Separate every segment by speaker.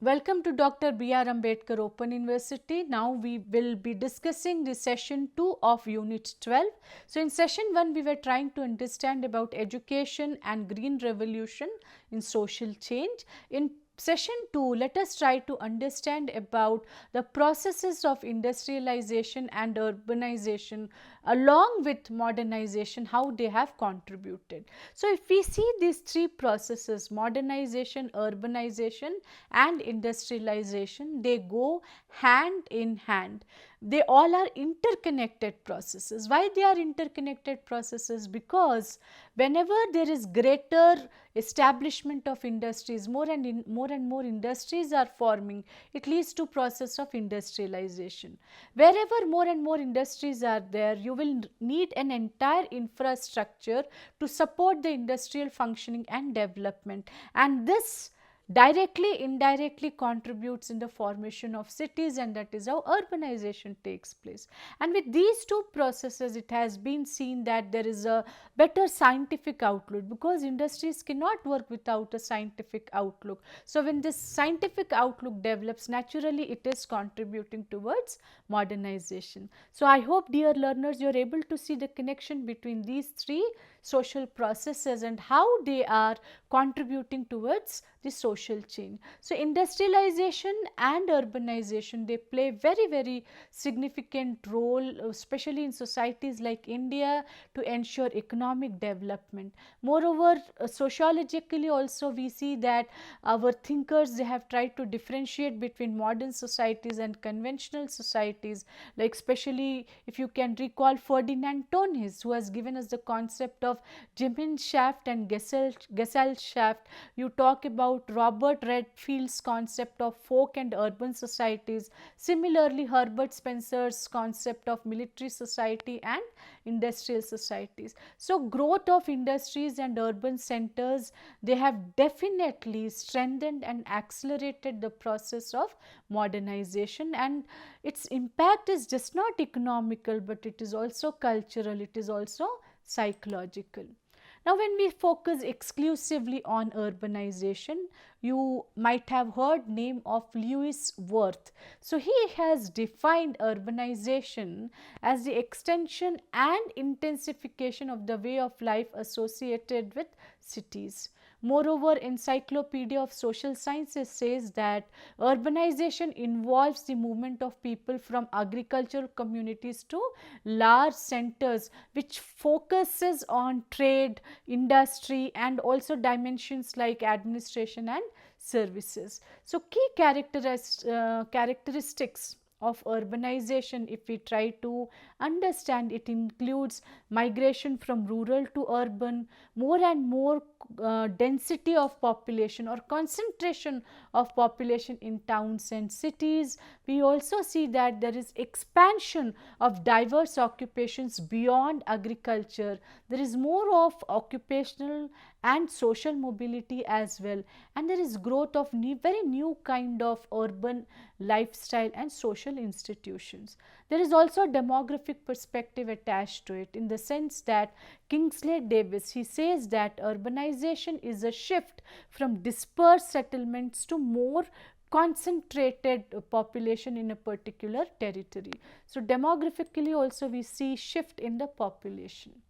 Speaker 1: Welcome to Dr. B.R. Ambedkar Open University. Now we will be discussing the session 2 of unit 12. So in session 1 we were trying to understand about education and green revolution in social change. In session 2 let us try to understand about the processes of industrialization and urbanization along with modernization, how they have contributed. So if we see these three processes, modernization, urbanization and industrialization, they go hand in hand. They all are interconnected processes. Why they are interconnected processes? Because whenever there is greater establishment of industries, more and more industries are forming, it leads to process of industrialization. Wherever more and more industries are there, you will need an entire infrastructure to support the industrial functioning and development, and this directly indirectly contributes in the formation of cities, and that is how urbanization takes place. And with these two processes, it has been seen that there is a better scientific outlook, because industries cannot work without a scientific outlook. So when this scientific outlook develops, naturally it is contributing towards modernization. So I hope, dear learners, you are able to see the connection between these three social processes and how they are contributing towards the social change. So industrialization and urbanization, they play very significant role, especially in societies like India, to ensure economic development. Moreover, sociologically also we see that our thinkers, they have tried to differentiate between modern societies and conventional societies, like especially if you can recall Ferdinand Tönnies, who has given us the concept of Gemeinschaft and Gesellschaft. You talk about Robert Redfield's concept of folk and urban societies. Similarly, Herbert Spencer's concept of military society and industrial societies. So growth of industries and urban centers, they have definitely strengthened and accelerated the process of modernization, and its impact is just not economical, but it is also cultural, it is also psychological. Now when we focus exclusively on urbanization, you might have heard name of Lewis Wirth. So he has defined urbanization as the extension and intensification of the way of life associated with cities. Moreover, Encyclopedia of Social Sciences says that urbanization involves the movement of people from agricultural communities to large centers, which focuses on trade, industry, and also dimensions like administration and services. So key characteristics of urbanization, if we try to understand, it includes migration from rural to urban, more and more density of population or concentration of population in towns and cities. We also see that there is expansion of diverse occupations beyond agriculture. There is more of occupational and social mobility as well, and there is growth of very new kind of urban lifestyle and social institutions. There is also a demographic perspective attached to it, in the sense that Kingsley Davis, he says that urbanization is a shift from dispersed settlements to more concentrated population in a particular territory. So demographically also we see shift in the population.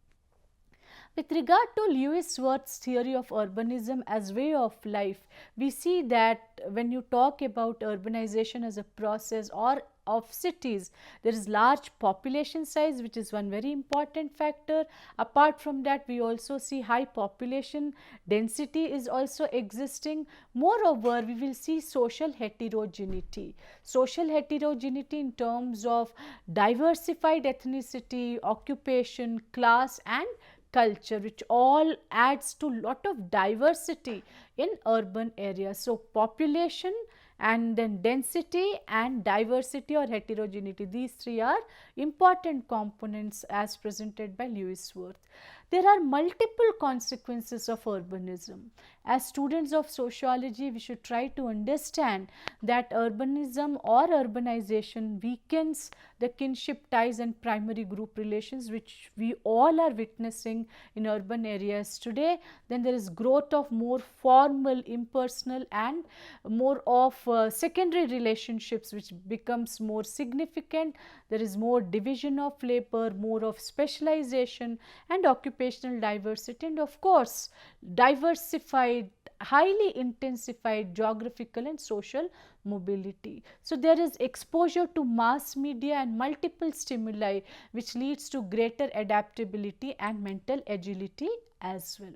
Speaker 1: With regard to Lewis Wirth's theory of urbanism as way of life, we see that when you talk about urbanization as a process or of cities, there is large population size, which is one very important factor. Apart from that, we also see high population density is also existing. Moreover, we will see social heterogeneity. Social heterogeneity in terms of diversified ethnicity, occupation, class and culture, which all adds to lot of diversity in urban areas. So population and then density and diversity or heterogeneity, these three are important components as presented by Lewis Wirth. there are multiple consequences of urbanism. As students of sociology, we should try to understand that urbanism or urbanization weakens the kinship ties and primary group relations which we all are witnessing in urban areas today. Then there is growth of more formal, impersonal and more of secondary relationships which becomes more significant. There is more division of labor, more of specialization and occupational diversity, and of course diversified, highly intensified geographical and social mobility. So there is exposure to mass media and multiple stimuli which leads to greater adaptability and mental agility as well.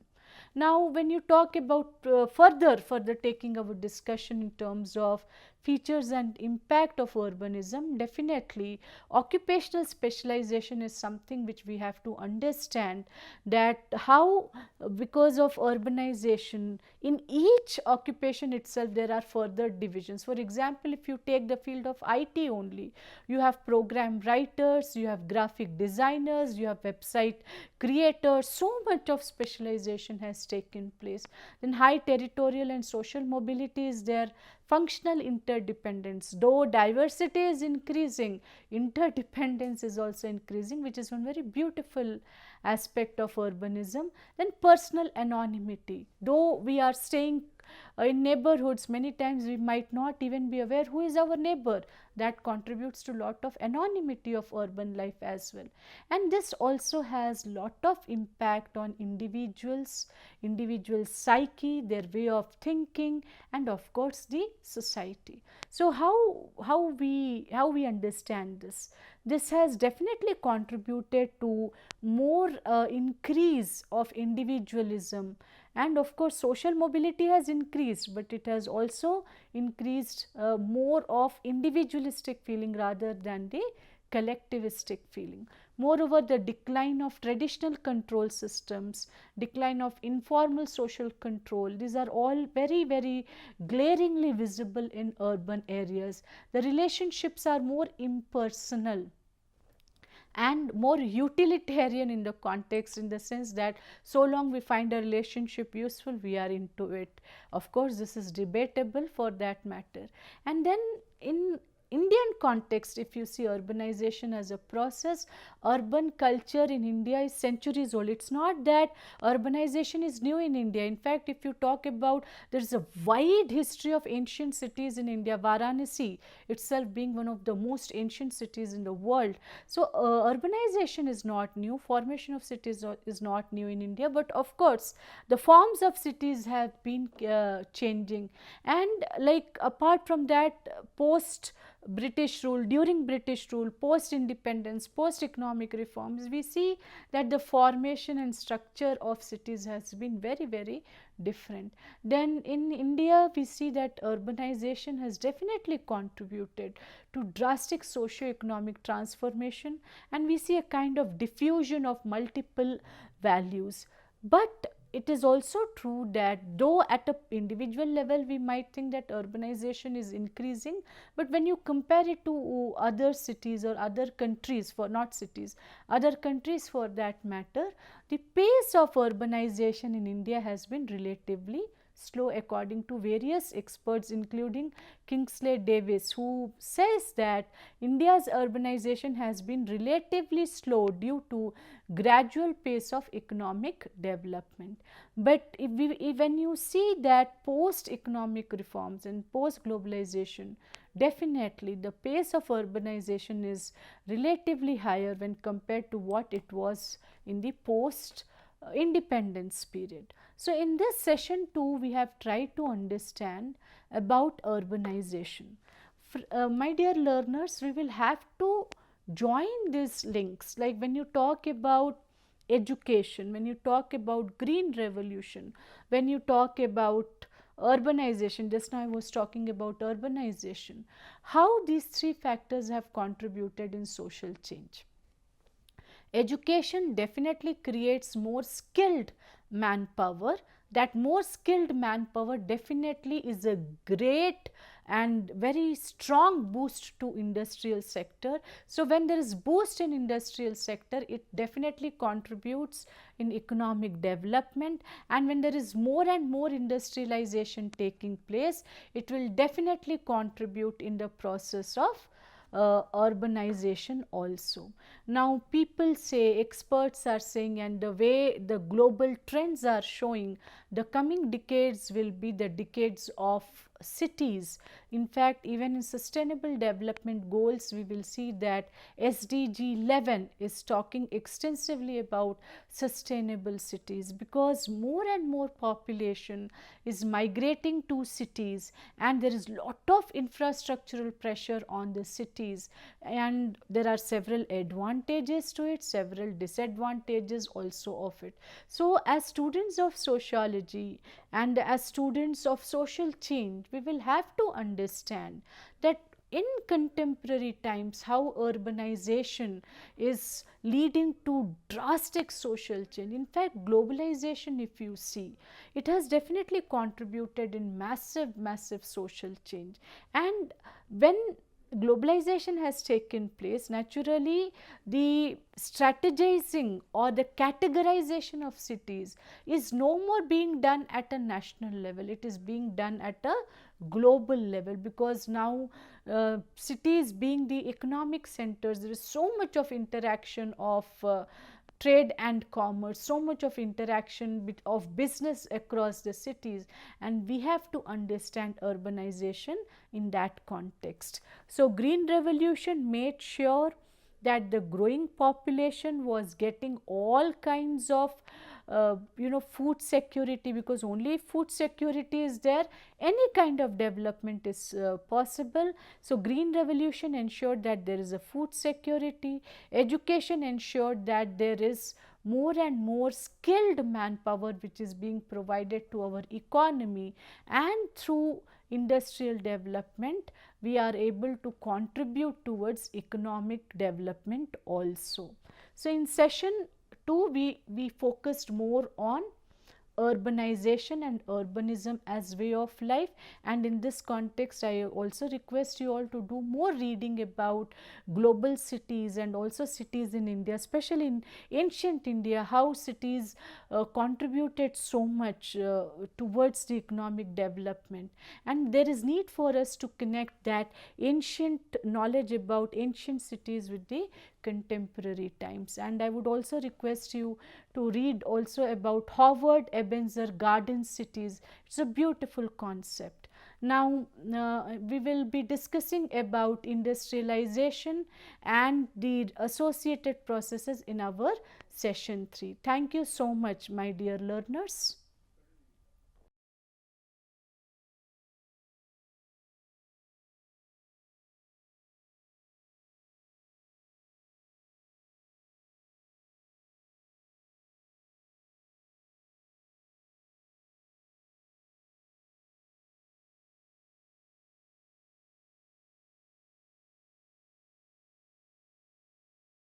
Speaker 1: Now when you talk about further taking our discussion in terms of features and impact of urbanism, definitely occupational specialization is something which we have to understand, that how because of urbanization in each occupation itself there are further divisions. For example, if you take the field of IT only, you have program writers, you have graphic designers, you have website creators, so much of specialization has taken place. Then high territorial and social mobility is there, functional interdependence. Though diversity is increasing, interdependence is also increasing, which is one very beautiful aspect of urbanism. Then personal anonymity. Though we are staying in neighborhoods, many times we might not even be aware who is our neighbor. That contributes to lot of anonymity of urban life as well. And this also has lot of impact on individuals, individual psyche, their way of thinking, and of course the society. So how we understand this? This has definitely contributed to more increase of individualism, and of course social mobility has increased, but it has also increased more of individualistic feeling rather than the collectivistic feeling. Moreover, the decline of traditional control systems, decline of informal social control, these are all very glaringly visible in urban areas. The relationships are more impersonal and more utilitarian in the context, in the sense that so long we find a relationship useful, we are into it. Of course this is debatable for that matter. And then in Indian context, if you see urbanization as a process, urban culture in India is centuries old. It's not that urbanization is new in India. In fact, if you talk about, there is a wide history of ancient cities in India, Varanasi itself being one of the most ancient cities in the world. So urbanization is not new, formation of cities is not new in India, but of course the forms of cities have been changing. And like apart from that, post British rule, during British rule, post independence, post economic reforms, we see that the formation and structure of cities has been very different. Then in India, we see that urbanization has definitely contributed to drastic socio-economic transformation, and we see a kind of diffusion of multiple values. But it is also true that though at a individual level we might think that urbanization is increasing, but when you compare it to other cities or other countries, for not cities, other countries for that matter, the pace of urbanization in India has been relatively slow according to various experts, including Kingsley Davis, who says that India's urbanization has been relatively slow due to gradual pace of economic development. But when you see that post economic reforms and post globalization, definitely the pace of urbanization is relatively higher when compared to what it was in the post independence period. So in this session 2, we have tried to understand about urbanization. My dear learners, we will have to join these links, like when you talk about education, when you talk about green revolution, when you talk about urbanization, just now I was talking about urbanization, how these three factors have contributed in social change. Education definitely creates more skilled manpower, that more skilled manpower definitely is a great and very strong boost to industrial sector. So when there is boost in industrial sector, it definitely contributes in economic development, and when there is more and more industrialization taking place, it will definitely contribute in the process of urbanization also. Now people say, experts are saying, and the way the global trends are showing, the coming decades will be the decades of cities. In fact, even in sustainable development goals, we will see that SDG 11 is talking extensively about sustainable cities, because more and more population is migrating to cities, and there is lot of infrastructural pressure on the cities, and there are several advantages to it, several disadvantages also of it. So as students of sociology and as students of social change, we will have to understand that in contemporary times how urbanization is leading to drastic social change. In fact, globalization, if you see, it has definitely contributed in massive social change. And when globalization has taken place, naturally the strategizing or the categorization of cities is no more being done at a national level, it is being done at a global level, because now cities being the economic centers, there is so much of interaction of trade and commerce, so much of interaction of business across the cities, and we have to understand urbanization in that context. So green revolution made sure that the growing population was getting all kinds of food security, because only if food security is there, any kind of development is possible. So green revolution ensured that there is a food security. Education ensured that there is more and more skilled manpower which is being provided to our economy, and through industrial development we are able to contribute towards economic development also. So in session 2 we focused more on urbanization and urbanism as way of life, and in this context I also request you all to do more reading about global cities and also cities in India, especially in ancient India, how cities contributed so much towards the economic development, and there is need for us to connect that ancient knowledge about ancient cities with the contemporary times. And I would also request you to read also about Howard Ebenezer Garden cities. It's a beautiful concept. Now we will be discussing about industrialization and the associated processes in our session 3. Thank you so much, my dear learners.